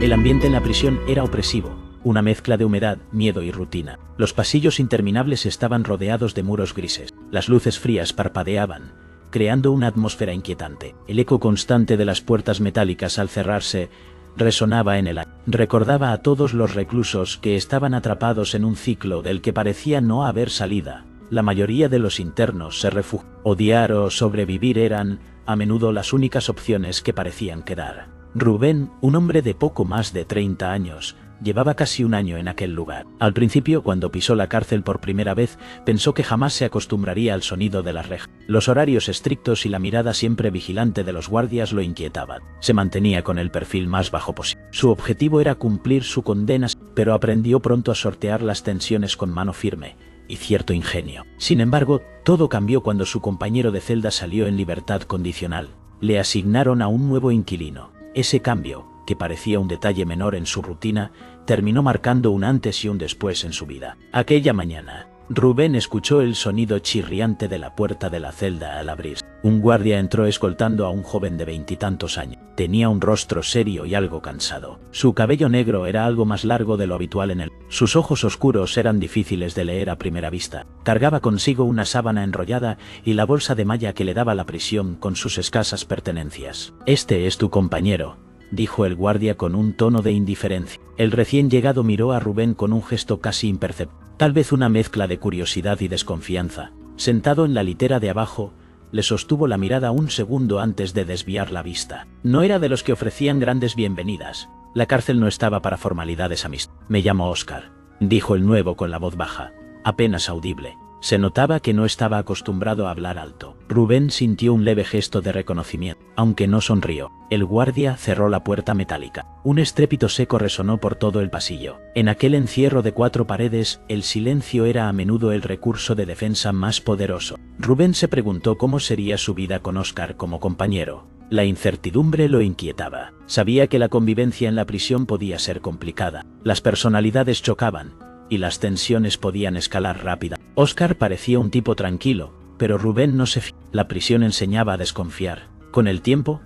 El ambiente en la prisión era opresivo, una mezcla de humedad, miedo y rutina. Los pasillos interminables estaban rodeados de muros grises. Las luces frías parpadeaban, creando una atmósfera inquietante. El eco constante de las puertas metálicas al cerrarse resonaba en el aire. Recordaba a todos los reclusos que estaban atrapados en un ciclo del que parecía no haber salida. La mayoría de los internos se refugiaban. Odiar o sobrevivir eran, a menudo, las únicas opciones que parecían quedar. Rubén, un hombre de poco más de 30 años, llevaba casi un año en aquel lugar. Al principio, cuando pisó la cárcel por primera vez, pensó que jamás se acostumbraría al sonido de las rejas. Los horarios estrictos y la mirada siempre vigilante de los guardias lo inquietaban. Se mantenía con el perfil más bajo posible. Su objetivo era cumplir su condena, pero aprendió pronto a sortear las tensiones con mano firme y cierto ingenio. Sin embargo, todo cambió cuando su compañero de celda salió en libertad condicional. Le asignaron a un nuevo inquilino. Ese cambio, que parecía un detalle menor en su rutina, terminó marcando un antes y un después en su vida. Aquella mañana, Rubén escuchó el sonido chirriante de la puerta de la celda al abrirse. Un guardia entró escoltando a un joven de 20 y tantos años. Tenía un rostro serio y algo cansado. Su cabello negro era algo más largo de lo habitual en él. Sus ojos oscuros eran difíciles de leer a primera vista. Cargaba consigo una sábana enrollada y la bolsa de malla que le daba la prisión con sus escasas pertenencias. «Este es tu compañero», dijo el guardia con un tono de indiferencia. El recién llegado miró a Rubén con un gesto casi imperceptible, tal vez una mezcla de curiosidad y desconfianza. Sentado en la litera de abajo, le sostuvo la mirada un segundo antes de desviar la vista. No era de los que ofrecían grandes bienvenidas. La cárcel no estaba para formalidades amistables. «Me llamo Oscar», dijo el nuevo con la voz baja, apenas audible. Se notaba que no estaba acostumbrado a hablar alto. Rubén sintió un leve gesto de reconocimiento, aunque no sonrió. El guardia cerró la puerta metálica. Un estrépito seco resonó por todo el pasillo. En aquel encierro de 4 paredes, el silencio era a menudo el recurso de defensa más poderoso. Rubén se preguntó cómo sería su vida con Oscar como compañero. La incertidumbre lo inquietaba. Sabía que la convivencia en la prisión podía ser complicada. Las personalidades chocaban y las tensiones podían escalar rápida. Oscar parecía un tipo tranquilo, pero Rubén no se fió. La prisión enseñaba a desconfiar. Con el tiempo,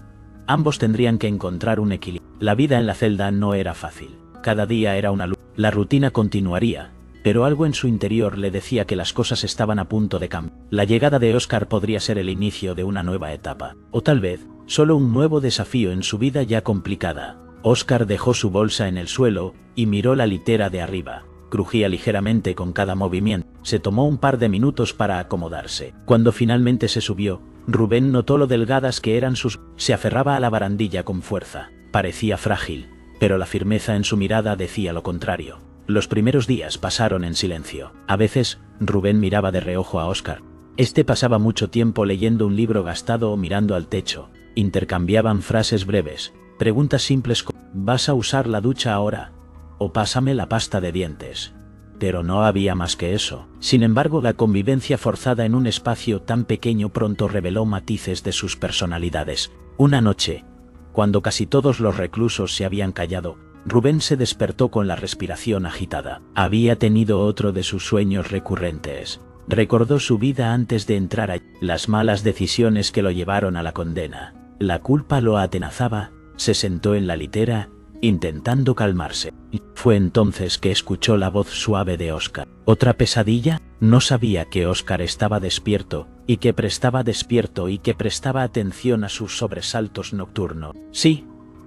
ambos tendrían que encontrar un equilibrio. La vida en la celda no era fácil. Cada día era una lucha. La rutina continuaría, pero algo en su interior le decía que las cosas estaban a punto de cambiar. La llegada de Oscar podría ser el inicio de una nueva etapa, o tal vez, solo un nuevo desafío en su vida ya complicada. Oscar dejó su bolsa en el suelo y miró la litera de arriba. Crujía ligeramente con cada movimiento. Se tomó un par de minutos para acomodarse. Cuando finalmente se subió, Rubén notó lo delgadas que eran sus... Se aferraba a la barandilla con fuerza. Parecía frágil, pero la firmeza en su mirada decía lo contrario. Los primeros días pasaron en silencio. A veces, Rubén miraba de reojo a Oscar. Este pasaba mucho tiempo leyendo un libro gastado o mirando al techo. Intercambiaban frases breves, preguntas simples como «¿Vas a usar la ducha ahora?» o «Pásame la pasta de dientes». Pero no había más que eso. Sin embargo, la convivencia forzada en un espacio tan pequeño pronto reveló matices de sus personalidades. Una noche, cuando casi todos los reclusos se habían callado, Rubén se despertó con la respiración agitada. Había tenido otro de sus sueños recurrentes. Recordó su vida antes de entrar allí, las malas decisiones que lo llevaron a la condena. La culpa lo atenazaba. Se sentó en la litera, intentando calmarse. Fue entonces que escuchó la voz suave de Oscar. ¿Otra pesadilla? No sabía que Oscar estaba despierto, y que prestaba atención a sus sobresaltos nocturnos. «Sí»,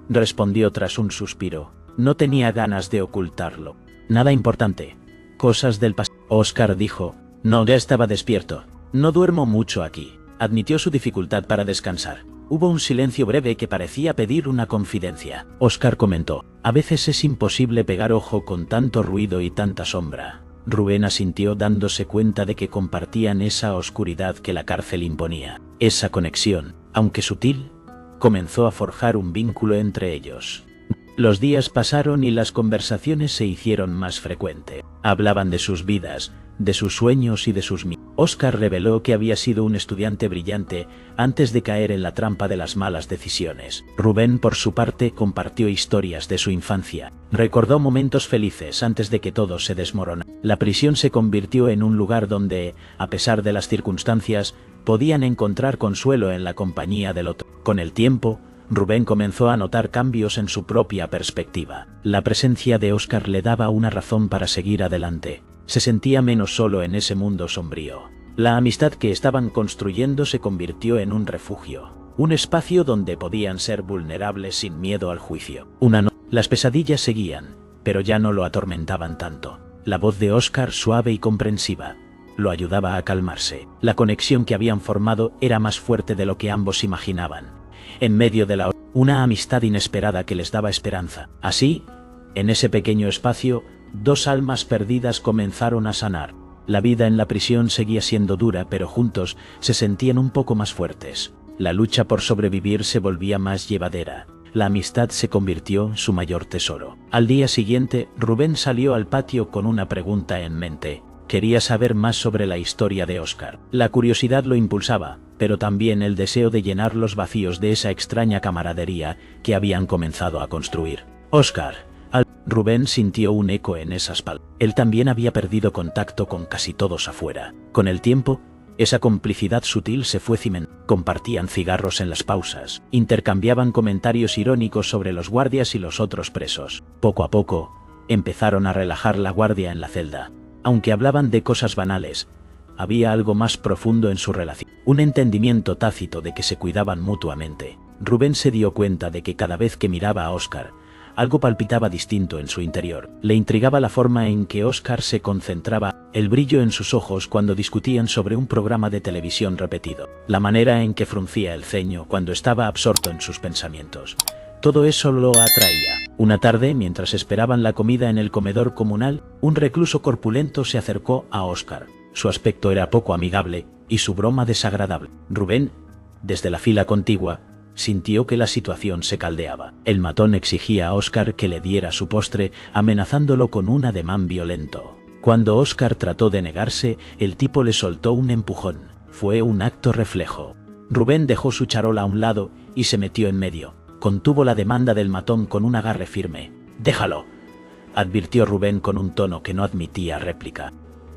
respondió tras un suspiro. No tenía ganas de ocultarlo. «Nada importante. Cosas del pasado». Oscar dijo. «No, ya estaba despierto. No duermo mucho aquí». Admitió su dificultad para descansar. Hubo un silencio breve que parecía pedir una confidencia. Oscar comentó: «A veces es imposible pegar ojo con tanto ruido y tanta sombra». Rubén asintió, dándose cuenta de que compartían esa oscuridad que la cárcel imponía. Esa conexión, aunque sutil, comenzó a forjar un vínculo entre ellos. Los días pasaron y las conversaciones se hicieron más frecuentes. Hablaban de sus vidas, de sus sueños y de sus miedos. Oscar reveló que había sido un estudiante brillante antes de caer en la trampa de las malas decisiones. Rubén, por su parte, compartió historias de su infancia. Recordó momentos felices antes de que todo se desmoronara. La prisión se convirtió en un lugar donde, a pesar de las circunstancias, podían encontrar consuelo en la compañía del otro. Con el tiempo, Rubén comenzó a notar cambios en su propia perspectiva. La presencia de Óscar le daba una razón para seguir adelante. Se sentía menos solo en ese mundo sombrío. La amistad que estaban construyendo se convirtió en un refugio, un espacio donde podían ser vulnerables sin miedo al juicio. Las pesadillas seguían, pero ya no lo atormentaban tanto. La voz de Óscar, suave y comprensiva, lo ayudaba a calmarse. La conexión que habían formado era más fuerte de lo que ambos imaginaban. En medio de una amistad inesperada que les daba esperanza. Así, en ese pequeño espacio, dos almas perdidas comenzaron a sanar. La vida en la prisión seguía siendo dura, pero juntos se sentían un poco más fuertes. La lucha por sobrevivir se volvía más llevadera. La amistad se convirtió en su mayor tesoro. Al día siguiente, Rubén salió al patio con una pregunta en mente. Quería saber más sobre la historia de Óscar. La curiosidad lo impulsaba, pero también el deseo de llenar los vacíos de esa extraña camaradería que habían comenzado a construir. Óscar. Rubén sintió un eco en esas palabras. Él también había perdido contacto con casi todos afuera. Con el tiempo, esa complicidad sutil se fue cimentando. Compartían cigarros en las pausas, intercambiaban comentarios irónicos sobre los guardias y los otros presos. Poco a poco, empezaron a relajar la guardia en la celda. Aunque hablaban de cosas banales, había algo más profundo en su relación. Un entendimiento tácito de que se cuidaban mutuamente. Rubén se dio cuenta de que cada vez que miraba a Óscar, algo palpitaba distinto en su interior. Le intrigaba la forma en que Óscar se concentraba, el brillo en sus ojos cuando discutían sobre un programa de televisión repetido, la manera en que fruncía el ceño cuando estaba absorto en sus pensamientos. Todo eso lo atraía. Una tarde, mientras esperaban la comida en el comedor comunal, un recluso corpulento se acercó a Óscar. Su aspecto era poco amigable y su broma desagradable. Rubén, desde la fila contigua, sintió que la situación se caldeaba. El matón exigía a Óscar que le diera su postre, amenazándolo con un ademán violento. Cuando Óscar trató de negarse, el tipo le soltó un empujón. Fue un acto reflejo. Rubén dejó su charola a un lado y se metió en medio. Contuvo la demanda del matón con un agarre firme. «Déjalo», advirtió Rubén con un tono que no admitía réplica.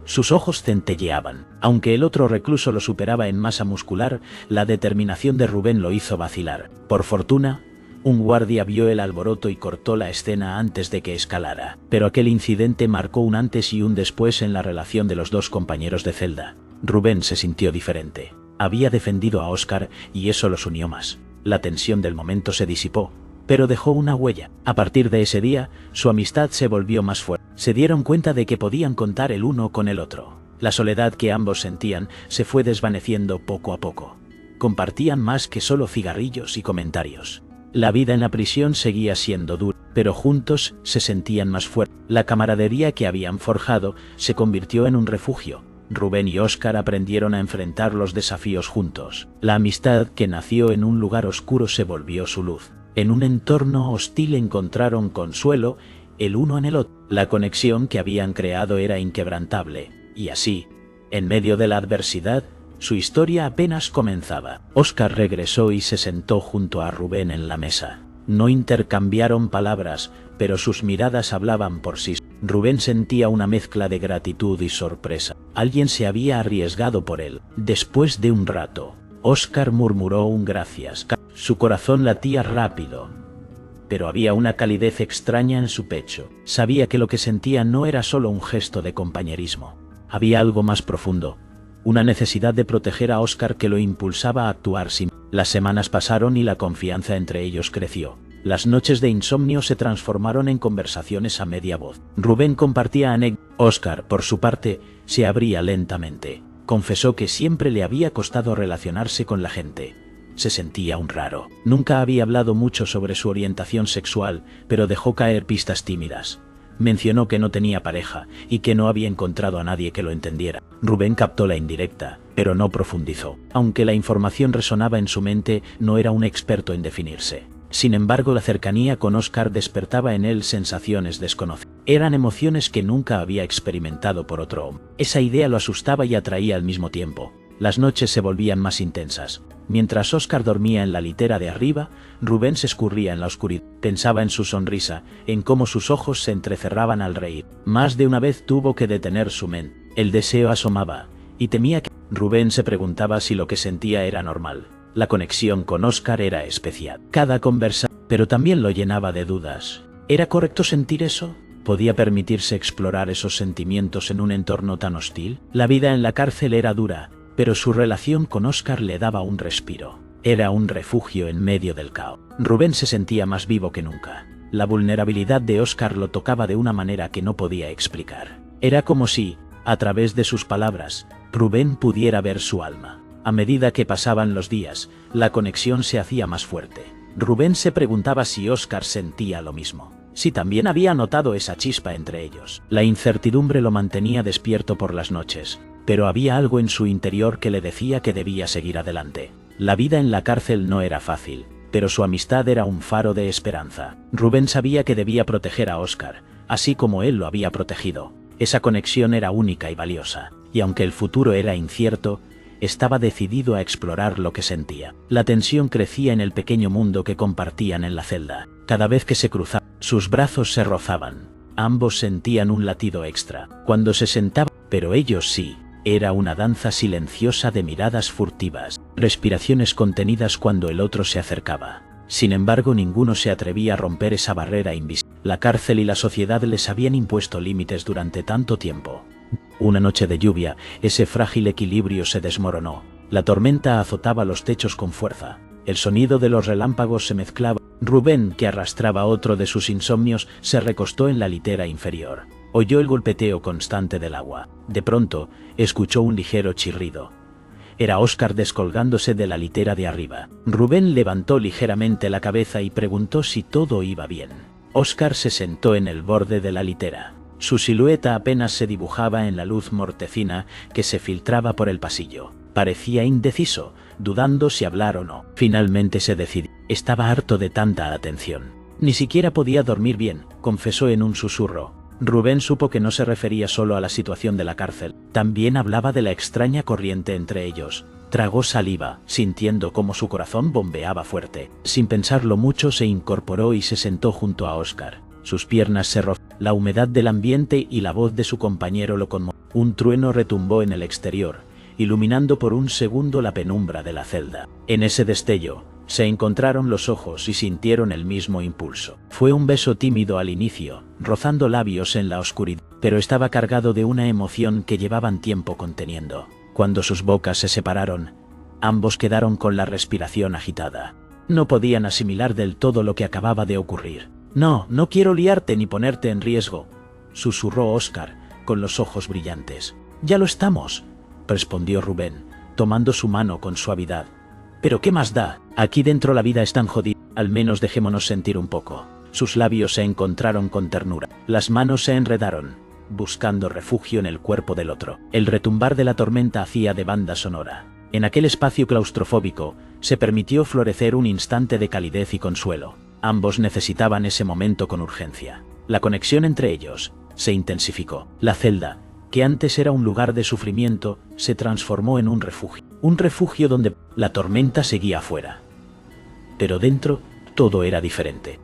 Sus ojos centelleaban. Aunque el otro recluso lo superaba en masa muscular, la determinación de Rubén lo hizo vacilar. Por fortuna, un guardia vio el alboroto y cortó la escena antes de que escalara. Pero aquel incidente marcó un antes y un después en la relación de los dos compañeros de celda. Rubén se sintió diferente. Había defendido a Óscar y eso los unió más. La tensión del momento se disipó, pero dejó una huella. A partir de ese día, su amistad se volvió más fuerte. Se dieron cuenta de que podían contar el uno con el otro. La soledad que ambos sentían se fue desvaneciendo poco a poco. Compartían más que solo cigarrillos y comentarios. La vida en la prisión seguía siendo dura, pero juntos se sentían más fuertes. La camaradería que habían forjado se convirtió en un refugio. Rubén y Óscar aprendieron a enfrentar los desafíos juntos. La amistad que nació en un lugar oscuro se volvió su luz. En un entorno hostil encontraron consuelo el uno en el otro. La conexión que habían creado era inquebrantable, y así, en medio de la adversidad, su historia apenas comenzaba. Óscar regresó y se sentó junto a Rubén en la mesa. No intercambiaron palabras, pero sus miradas hablaban por sí. Rubén sentía una mezcla de gratitud y sorpresa. Alguien se había arriesgado por él. Después de un rato, Óscar murmuró un gracias. Su corazón latía rápido, pero había una calidez extraña en su pecho. Sabía que lo que sentía no era solo un gesto de compañerismo. Había algo más profundo, una necesidad de proteger a Óscar que lo impulsaba a actuar sin. Las semanas pasaron y la confianza entre ellos creció. Las noches de insomnio se transformaron en conversaciones a media voz. Rubén compartía anécdotas. Óscar, por su parte, se abría lentamente. Confesó que siempre le había costado relacionarse con la gente. Se sentía un raro. Nunca había hablado mucho sobre su orientación sexual, pero dejó caer pistas tímidas. Mencionó que no tenía pareja y que no había encontrado a nadie que lo entendiera. Rubén captó la indirecta, pero no profundizó. Aunque la información resonaba en su mente, no era un experto en definirse. Sin embargo, la cercanía con Óscar despertaba en él sensaciones desconocidas. Eran emociones que nunca había experimentado por otro hombre. Esa idea lo asustaba y atraía al mismo tiempo. Las noches se volvían más intensas. Mientras Óscar dormía en la litera de arriba, Rubén se escurría en la oscuridad. Pensaba en su sonrisa, en cómo sus ojos se entrecerraban al reír. Más de una vez tuvo que detener su mente. El deseo asomaba, y temía que... Rubén se preguntaba si lo que sentía era normal. La conexión con Oscar era especial. Cada conversación, pero también lo llenaba de dudas. ¿Era correcto sentir eso? ¿Podía permitirse explorar esos sentimientos en un entorno tan hostil? La vida en la cárcel era dura, pero su relación con Oscar le daba un respiro. Era un refugio en medio del caos. Rubén se sentía más vivo que nunca. La vulnerabilidad de Oscar lo tocaba de una manera que no podía explicar. Era como si, a través de sus palabras, Rubén pudiera ver su alma. A medida que pasaban los días, la conexión se hacía más fuerte. Rubén se preguntaba si Oscar sentía lo mismo, si también había notado esa chispa entre ellos. La incertidumbre lo mantenía despierto por las noches, pero había algo en su interior que le decía que debía seguir adelante. La vida en la cárcel no era fácil, pero su amistad era un faro de esperanza. Rubén sabía que debía proteger a Oscar, así como él lo había protegido. Esa conexión era única y valiosa, y aunque el futuro era incierto, estaba decidido a explorar lo que sentía. La tensión crecía en el pequeño mundo que compartían en la celda. Cada vez que se cruzaban, sus brazos se rozaban. Ambos sentían un latido extra. Cuando se sentaban, pero ellos sí. Era una danza silenciosa de miradas furtivas, respiraciones contenidas cuando el otro se acercaba. Sin embargo, ninguno se atrevía a romper esa barrera invisible. La cárcel y la sociedad les habían impuesto límites durante tanto tiempo. Una noche de lluvia, ese frágil equilibrio se desmoronó. La tormenta azotaba los techos con fuerza. El sonido de los relámpagos se mezclaba. Rubén, que arrastraba otro de sus insomnios, se recostó en la litera inferior. Oyó el golpeteo constante del agua. De pronto, escuchó un ligero chirrido. Era Oscar descolgándose de la litera de arriba. Rubén levantó ligeramente la cabeza y preguntó si todo iba bien. Oscar se sentó en el borde de la litera. Su silueta apenas se dibujaba en la luz mortecina que se filtraba por el pasillo. Parecía indeciso, dudando si hablar o no. Finalmente se decidió. Estaba harto de tanta atención. Ni siquiera podía dormir bien, confesó en un susurro. Rubén supo que no se refería solo a la situación de la cárcel. También hablaba de la extraña corriente entre ellos. Tragó saliva, sintiendo cómo su corazón bombeaba fuerte. Sin pensarlo mucho se incorporó y se sentó junto a Oscar. Sus piernas se rozaron. La humedad del ambiente y la voz de su compañero lo conmovió. Un trueno retumbó en el exterior, iluminando por un segundo la penumbra de la celda. En ese destello, se encontraron los ojos y sintieron el mismo impulso. Fue un beso tímido al inicio, rozando labios en la oscuridad, pero estaba cargado de una emoción que llevaban tiempo conteniendo. Cuando sus bocas se separaron, ambos quedaron con la respiración agitada. No podían asimilar del todo lo que acababa de ocurrir. No quiero liarte ni ponerte en riesgo, susurró Oscar, con los ojos brillantes. Ya lo estamos, respondió Rubén, tomando su mano con suavidad. Pero ¿qué más da? Aquí dentro la vida es tan jodida. Al menos dejémonos sentir un poco. Sus labios se encontraron con ternura. Las manos se enredaron, buscando refugio en el cuerpo del otro. El retumbar de la tormenta hacía de banda sonora. En aquel espacio claustrofóbico, se permitió florecer un instante de calidez y consuelo. Ambos necesitaban ese momento con urgencia. La conexión entre ellos se intensificó. La celda, que antes era un lugar de sufrimiento, se transformó en un refugio. Un refugio donde la tormenta seguía afuera. Pero dentro, todo era diferente.